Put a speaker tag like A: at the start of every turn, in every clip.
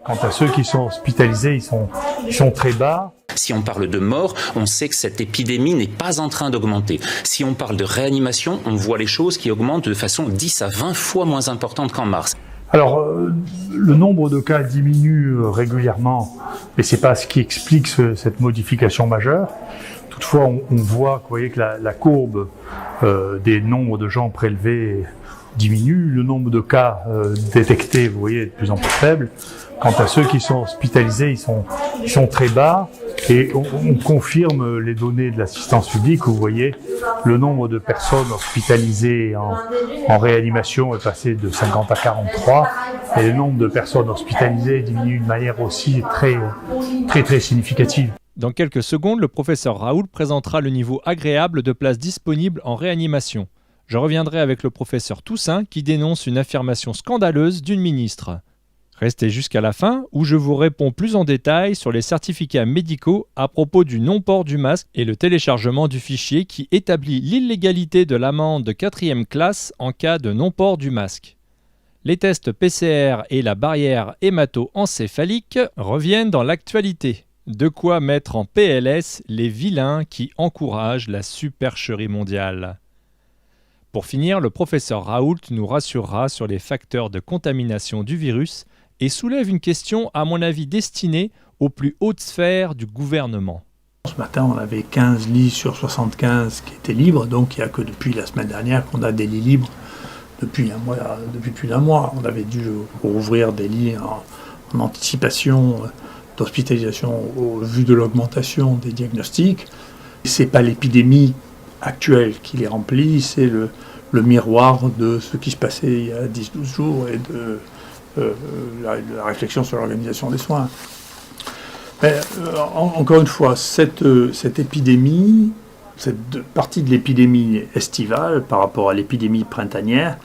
A: Quant à ceux qui sont hospitalisés, ils sont très bas.
B: Si on parle de mort, on sait que cette épidémie n'est pas en train d'augmenter. Si on parle de réanimation, on voit les choses qui augmentent de façon 10 à 20 fois moins importante qu'en mars.
A: Alors, le nombre de cas diminue régulièrement, mais c'est pas ce qui explique cette modification majeure. Toutefois, on voit, vous voyez, que la courbe des nombres de gens prélevés diminue, le nombre de cas détectés, vous voyez, est de plus en plus faible. Quant à ceux qui sont hospitalisés, ils sont très bas. Et on confirme les données de l'assistance publique où vous voyez le nombre de personnes hospitalisées en réanimation est passé de 50 à 43 et le nombre de personnes hospitalisées diminue de manière aussi très significative.
C: Dans quelques secondes, le professeur Raoult présentera le niveau agréable de places disponibles en réanimation. Je reviendrai avec le professeur Toussaint qui dénonce une affirmation scandaleuse d'une ministre. Restez jusqu'à la fin où je vous réponds plus en détail sur les certificats médicaux à propos du non-port du masque et le téléchargement du fichier qui établit l'illégalité de l'amende de 4e classe en cas de non-port du masque. Les tests PCR et la barrière hémato-encéphalique reviennent dans l'actualité. De quoi mettre en PLS les vilains qui encouragent la supercherie mondiale. Pour finir, le professeur Raoult nous rassurera sur les facteurs de contamination du virus et soulève une question, à mon avis, destinée aux plus hautes sphères du gouvernement.
D: Ce matin, on avait 15 lits sur 75 qui étaient libres, donc il n'y a que depuis la semaine dernière qu'on a des lits libres depuis plus d'un mois. On avait dû rouvrir des lits en anticipation d'hospitalisation au vu de l'augmentation des diagnostics. Ce n'est pas l'épidémie actuelle qui les remplit, c'est le miroir de ce qui se passait il y a 10-12 jours et de la réflexion sur l'organisation des soins. Mais, encore une fois, cette épidémie, cette partie de l'épidémie estivale par rapport à l'épidémie printanière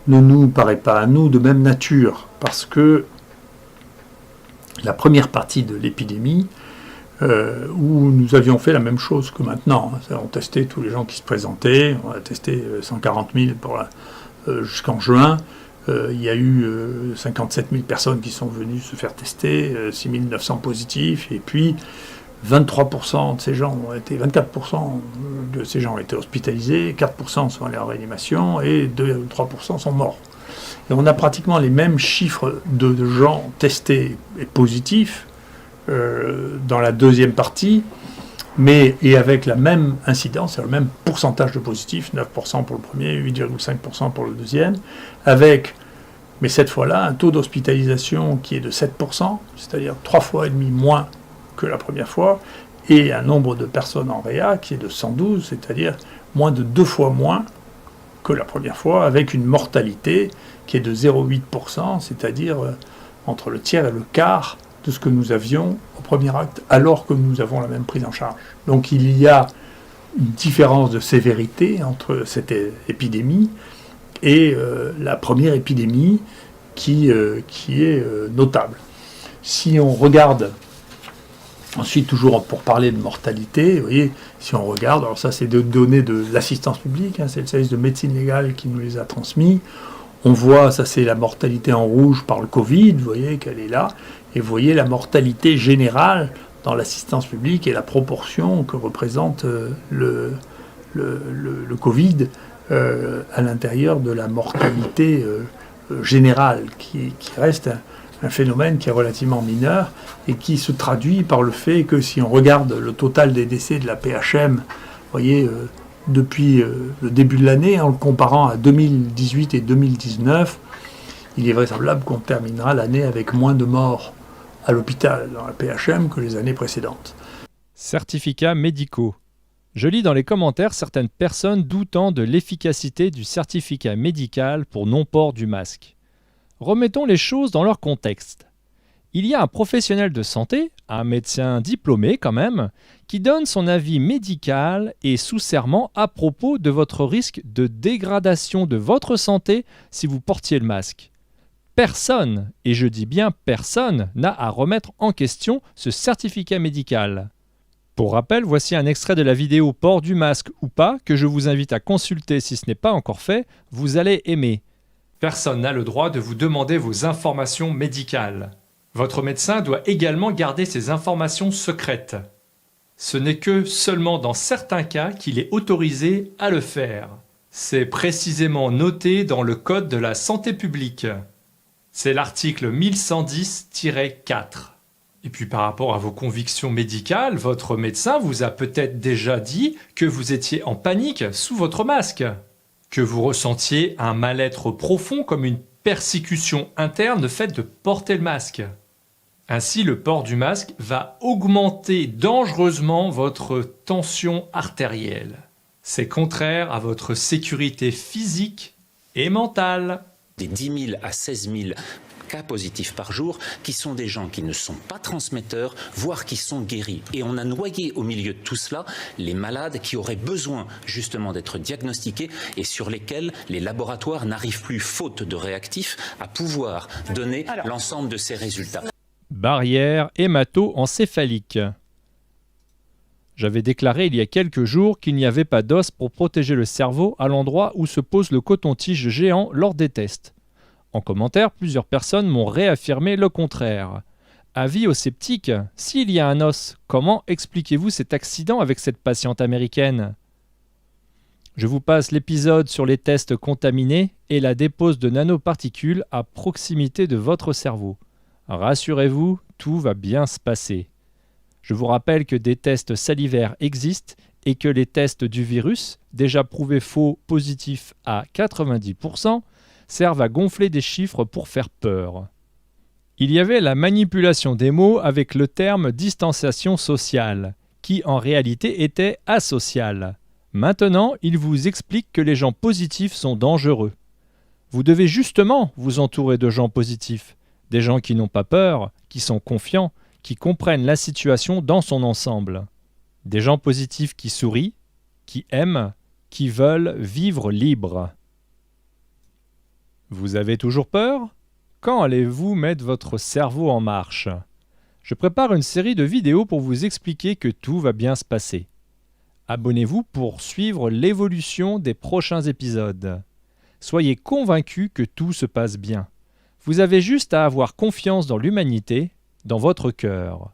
D: ne nous paraît pas à nous de même nature, parce que la première partie de l'épidémie, où nous avions fait la même chose que maintenant, on testait tous les gens qui se présentaient, on a testé 140 000 jusqu'en juin. Il y a eu 57 000 personnes qui sont venues se faire tester, 6 900 positifs, et puis 23% de ces gens ont été, 24% de ces gens ont été hospitalisés, 4% sont allés en réanimation et 2 ou 3% sont morts. Et on a pratiquement les mêmes chiffres de gens testés et positifs dans la deuxième partie, et avec la même incidence, le même pourcentage de positifs, 9% pour le premier, 8,5% pour le deuxième, mais cette fois-là, un taux d'hospitalisation qui est de 7%, c'est-à-dire 3,5 fois moins que la première fois, et un nombre de personnes en réa qui est de 112, c'est-à-dire moins de 2 fois moins que la première fois, avec une mortalité qui est de 0,8%, c'est-à-dire entre le tiers et le quart de ce que nous avions au premier acte, alors que nous avons la même prise en charge. Donc il y a une différence de sévérité entre cette épidémie et la première épidémie qui est notable. Si on regarde, ensuite toujours pour parler de mortalité, vous voyez, si on regarde, alors ça c'est des données de l'assistance publique, c'est le service de médecine légale qui nous les a transmis, on voit, ça c'est la mortalité en rouge par le Covid, vous voyez qu'elle est là, et vous voyez la mortalité générale dans l'assistance publique et la proportion que représente le Covid à l'intérieur de la mortalité générale, qui reste un phénomène qui est relativement mineur et qui se traduit par le fait que si on regarde le total des décès de la PHM, vous voyez, depuis le début de l'année, en le comparant à 2018 et 2019, il est vraisemblable qu'on terminera l'année avec moins de morts à l'hôpital dans la PHM que les années précédentes.
C: Certificats médicaux. Je lis dans les commentaires certaines personnes doutant de l'efficacité du certificat médical pour non-port du masque. Remettons les choses dans leur contexte. Il y a un professionnel de santé, un médecin diplômé quand même, qui donne son avis médical et sous serment à propos de votre risque de dégradation de votre santé si vous portiez le masque. Personne, et je dis bien personne, n'a à remettre en question ce certificat médical. Pour rappel, voici un extrait de la vidéo port du masque ou pas que je vous invite à consulter si ce n'est pas encore fait, vous allez aimer. Personne n'a le droit de vous demander vos informations médicales. Votre médecin doit également garder ces informations secrètes. Ce n'est que seulement dans certains cas qu'il est autorisé à le faire. C'est précisément noté dans le Code de la santé publique. C'est l'article 1110-4. Et puis par rapport à vos convictions médicales, votre médecin vous a peut-être déjà dit que vous étiez en panique sous votre masque, que vous ressentiez un mal-être profond comme une persécution interne le fait de porter le masque. Ainsi, le port du masque va augmenter dangereusement votre tension artérielle. C'est contraire à votre sécurité physique et mentale.
B: Des 10 000 à 16 000 cas positifs par jour, qui sont des gens qui ne sont pas transmetteurs, voire qui sont guéris. Et on a noyé au milieu de tout cela les malades qui auraient besoin justement d'être diagnostiqués et sur lesquels les laboratoires n'arrivent plus, faute de réactifs, à pouvoir donner l'ensemble de ces résultats.
C: Barrière hémato-encéphalique. J'avais déclaré il y a quelques jours qu'il n'y avait pas d'os pour protéger le cerveau à l'endroit où se pose le coton-tige géant lors des tests. En commentaire, plusieurs personnes m'ont réaffirmé le contraire. Avis aux sceptiques, s'il y a un os, comment expliquez-vous cet accident avec cette patiente américaine ? Je vous passe l'épisode sur les tests contaminés et la dépose de nanoparticules à proximité de votre cerveau. Rassurez-vous, tout va bien se passer. Je vous rappelle que des tests salivaires existent et que les tests du virus, déjà prouvés faux positifs à 90%, servent à gonfler des chiffres pour faire peur. Il y avait la manipulation des mots avec le terme distanciation sociale, qui en réalité était asocial. Maintenant, il vous explique que les gens positifs sont dangereux. Vous devez justement vous entourer de gens positifs, des gens qui n'ont pas peur, qui sont confiants, qui comprennent la situation dans son ensemble. Des gens positifs qui sourient, qui aiment, qui veulent vivre libres. Vous avez toujours peur ? Quand allez-vous mettre votre cerveau en marche ? Je prépare une série de vidéos pour vous expliquer que tout va bien se passer. Abonnez-vous pour suivre l'évolution des prochains épisodes. Soyez convaincus que tout se passe bien. Vous avez juste à avoir confiance dans l'humanité, dans votre cœur.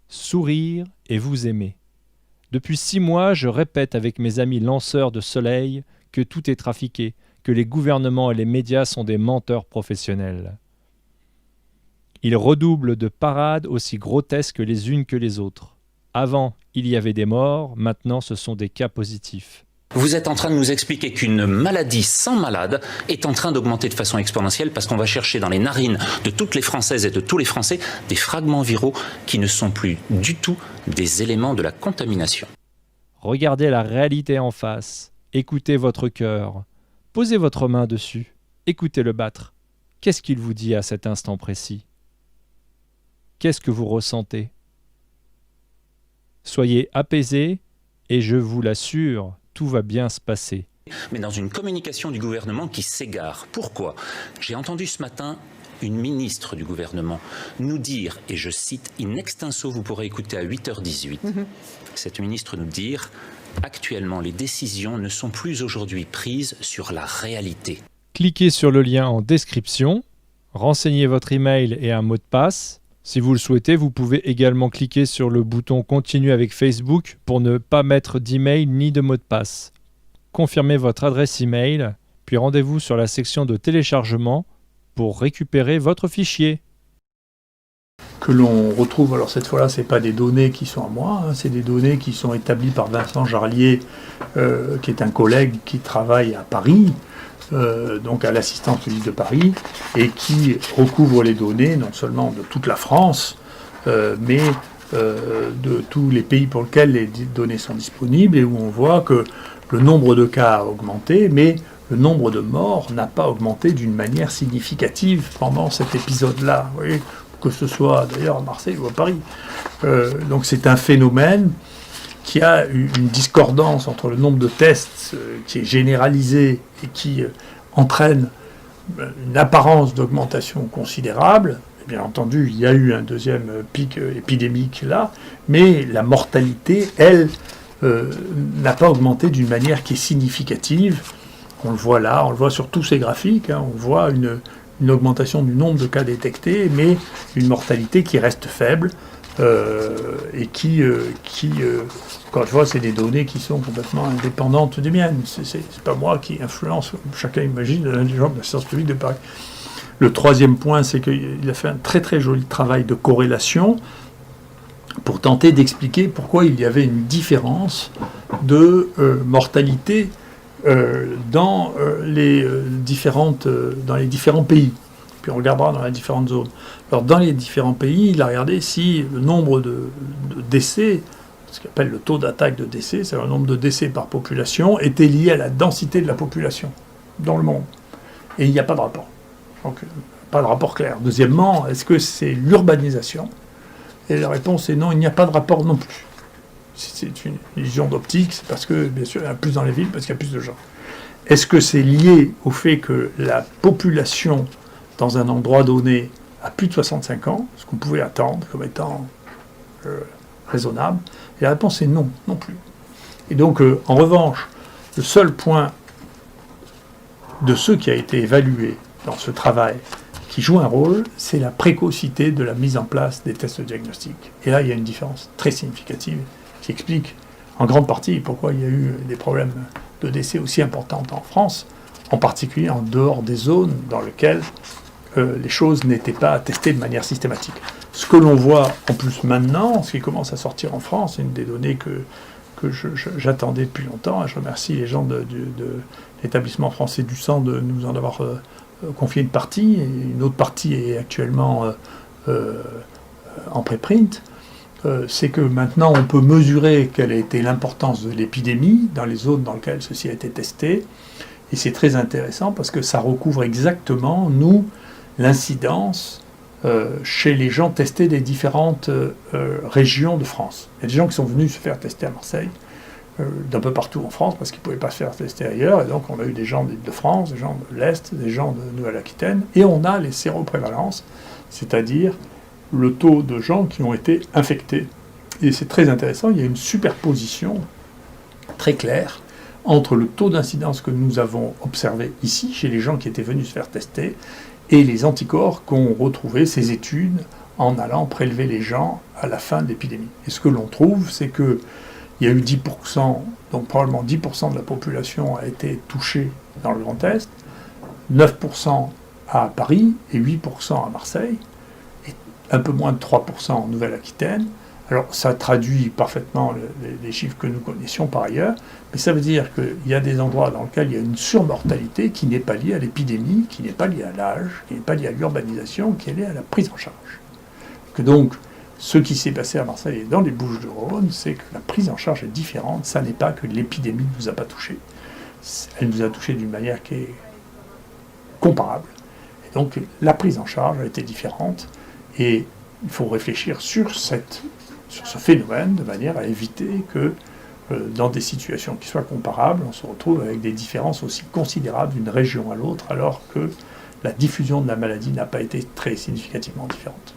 C: Sourire et vous aimer. Depuis 6 mois, je répète avec mes amis lanceurs de soleil que tout est trafiqué, que les gouvernements et les médias sont des menteurs professionnels. Ils redoublent de parades aussi grotesques les unes que les autres. Avant, il y avait des morts, maintenant ce sont des cas positifs.
B: Vous êtes en train de nous expliquer qu'une maladie sans malade est en train d'augmenter de façon exponentielle parce qu'on va chercher dans les narines de toutes les Françaises et de tous les Français des fragments viraux qui ne sont plus du tout des éléments de la contamination.
C: Regardez la réalité en face, écoutez votre cœur, posez votre main dessus, écoutez-le battre. Qu'est-ce qu'il vous dit à cet instant précis ? Qu'est-ce que vous ressentez ? Soyez apaisés et je vous l'assure, tout va bien se passer.
B: Mais dans une communication du gouvernement qui s'égare. Pourquoi ? J'ai entendu ce matin une ministre du gouvernement nous dire, et je cite in extenso, vous pourrez écouter à 8h18, cette ministre nous dire « Actuellement, les décisions ne sont plus aujourd'hui prises sur la réalité. »
C: Cliquez sur le lien en description, renseignez votre email et un mot de passe. Si vous le souhaitez, vous pouvez également cliquer sur le bouton « Continuer avec Facebook » pour ne pas mettre d'email ni de mot de passe. Confirmez votre adresse email, puis rendez-vous sur la section de téléchargement pour récupérer votre fichier.
D: Que l'on retrouve, alors cette fois-là, ce n'est pas des données qui sont à moi, c'est des données qui sont établies par Vincent Jarlier, qui est un collègue qui travaille à Paris, donc à l'assistance publique de Paris, et qui recouvre les données non seulement de toute la France, mais de tous les pays pour lesquels les données sont disponibles, et où on voit que le nombre de cas a augmenté, mais le nombre de morts n'a pas augmenté d'une manière significative pendant cet épisode-là, vous voyez, que ce soit d'ailleurs à Marseille ou à Paris. Donc c'est un phénomène qui a une discordance entre le nombre de tests qui est généralisé et qui entraîne une apparence d'augmentation considérable. Bien entendu, il y a eu un deuxième pic épidémique là, mais la mortalité, elle, n'a pas augmenté d'une manière qui est significative. On le voit là, on le voit sur tous ces graphiques, on voit une une augmentation du nombre de cas détectés, mais une mortalité qui reste faible et qui encore une fois, c'est des données qui sont complètement indépendantes des miennes. C'est pas moi qui influence, chacun imagine, l'intelligence de la science publique de Paris. Le troisième point, c'est qu'il a fait un très très joli travail de corrélation pour tenter d'expliquer pourquoi il y avait une différence de mortalité dans les différents pays. Puis on regardera dans les différentes zones. Alors dans les différents pays, il a regardé si le nombre de décès, ce qu'on appelle le taux d'attaque de décès, c'est le nombre de décès par population, était lié à la densité de la population dans le monde. Et il n'y a pas de rapport. Donc, pas de rapport clair. Deuxièmement, est-ce que c'est l'urbanisation ? Et la réponse est non, il n'y a pas de rapport non plus. C'est une illusion d'optique, c'est parce que, bien sûr, il y en a plus dans les villes, parce qu'il y a plus de gens. Est-ce que c'est lié au fait que la population dans un endroit donné a plus de 65 ans, ce qu'on pouvait attendre comme étant raisonnable? Et la réponse est non, non plus. Et donc, en revanche, le seul point de ce qui a été évalué dans ce travail qui joue un rôle, c'est la précocité de la mise en place des tests de diagnostic. Et là, il y a une différence très significative qui explique en grande partie pourquoi il y a eu des problèmes de décès aussi importants en France, en particulier en dehors des zones dans lesquelles les choses n'étaient pas testées de manière systématique. Ce que l'on voit en plus maintenant, ce qui commence à sortir en France, c'est une des données que j'attendais depuis longtemps, et je remercie les gens de l'établissement français du sang de nous en avoir confié une partie, et une autre partie est actuellement en préprint. C'est que maintenant on peut mesurer quelle a été l'importance de l'épidémie dans les zones dans lesquelles ceci a été testé, et c'est très intéressant parce que ça recouvre exactement, nous, l'incidence chez les gens testés des différentes régions de France. Il y a des gens qui sont venus se faire tester à Marseille, d'un peu partout en France, parce qu'ils ne pouvaient pas se faire tester ailleurs, et donc on a eu des gens d'Île-de-France, des gens de l'Est, des gens de Nouvelle-Aquitaine, et on a les séroprévalences, c'est-à-dire le taux de gens qui ont été infectés. Et c'est très intéressant, il y a une superposition très claire entre le taux d'incidence que nous avons observé ici, chez les gens qui étaient venus se faire tester, et les anticorps qu'ont retrouvé ces études en allant prélever les gens à la fin de l'épidémie. Et ce que l'on trouve, c'est qu'il y a eu 10%, donc probablement 10% de la population a été touchée dans le Grand Est, 9% à Paris et 8% à Marseille, et un peu moins de 3% en Nouvelle-Aquitaine. Alors ça traduit parfaitement les chiffres que nous connaissions par ailleurs, mais ça veut dire qu'il y a des endroits dans lesquels il y a une surmortalité qui n'est pas liée à l'épidémie, qui n'est pas liée à l'âge, qui n'est pas liée à l'urbanisation, qui est liée à la prise en charge. Que donc, ce qui s'est passé à Marseille et dans les Bouches-du-Rhône, c'est que la prise en charge est différente. Ça n'est pas que l'épidémie ne nous a pas touchés. Elle nous a touchés d'une manière qui est comparable. Et donc, la prise en charge a été différente. Et il faut réfléchir sur ce phénomène de manière à éviter que, dans des situations qui soient comparables, on se retrouve avec des différences aussi considérables d'une région à l'autre, alors que la diffusion de la maladie n'a pas été très significativement différente.